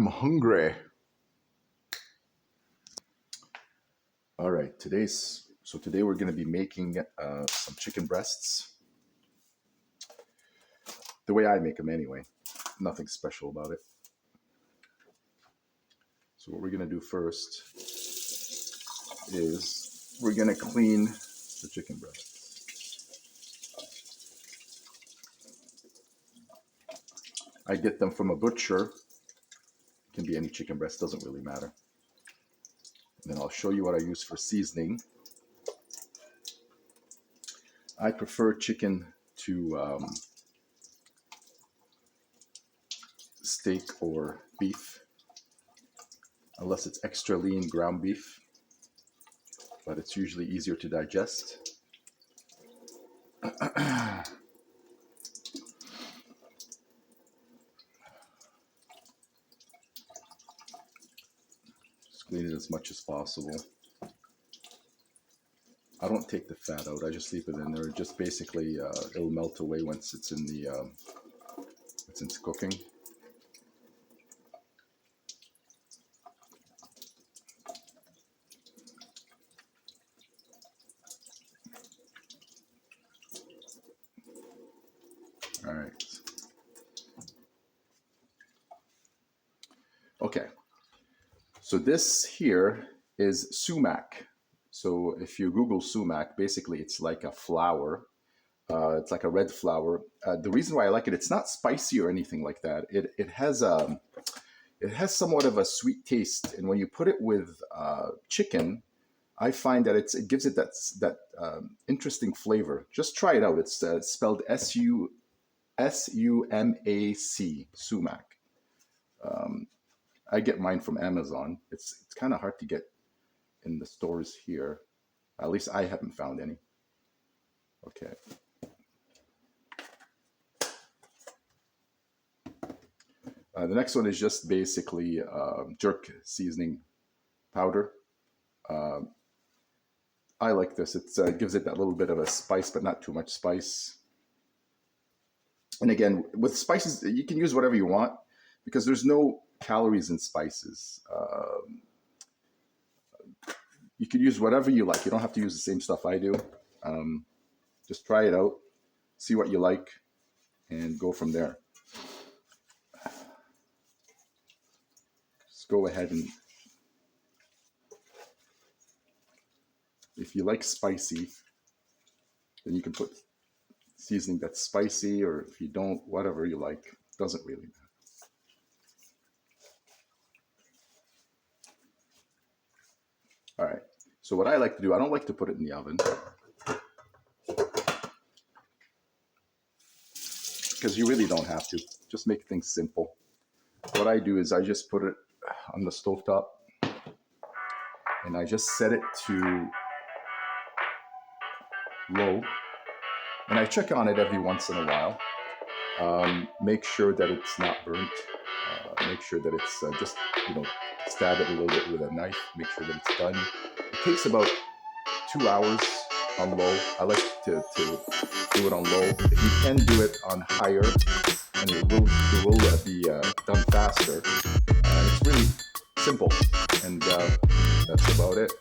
I'm hungry. All right, today we're going to be making some chicken breasts. The way I make them anyway. Nothing special about it. So what we're going to do first is we're going to clean the chicken breast. I get them from a butcher. It can be any chicken breast, doesn't really matter. And then I'll show you what I use for seasoning. I prefer chicken to steak or beef, unless it's extra lean ground beef, but it's usually easier to digest. Just clean it as much as possible. I don't take the fat out, I just leave it in there. Just basically, it'll melt away once it's in the, since cooking. All right. Okay. So this here is sumac. So if you Google sumac, basically it's like a flower. It's like a red flower. The reason why I like it, it's not spicy or anything like that. It has somewhat of a sweet taste, and when you put it with chicken, I find that it gives it that interesting flavor. Just try it out. It's spelled S-U-M-A-C, sumac. I get mine from Amazon. It's kind of hard to get in the stores here. At least I haven't found any. Okay. The next one is just basically jerk seasoning powder. I like this. It gives it that little bit of a spice, but not too much spice. And again, with spices, you can use whatever you want because there's no calories in spices. You can use whatever you like. You don't have to use the same stuff I do. Just try it out, see what you like, and go from there. Just go ahead and, if you like spicy, then you can put seasoning that's spicy, or if you don't, whatever you like. Doesn't really matter. All right, so what I like to do, I don't like to put it in the oven because you really don't have to. Just make things simple. What I do is I just put it on the stovetop and I just set it to low, and I check on it every once in a while. Make sure that it's not burnt. Make sure that it's just, stab it a little bit with a knife. Make sure that it's done. It takes about 2 hours on low. I like to do it on low. If you can do it on higher, and it will be done faster. It's really simple, and that's about it.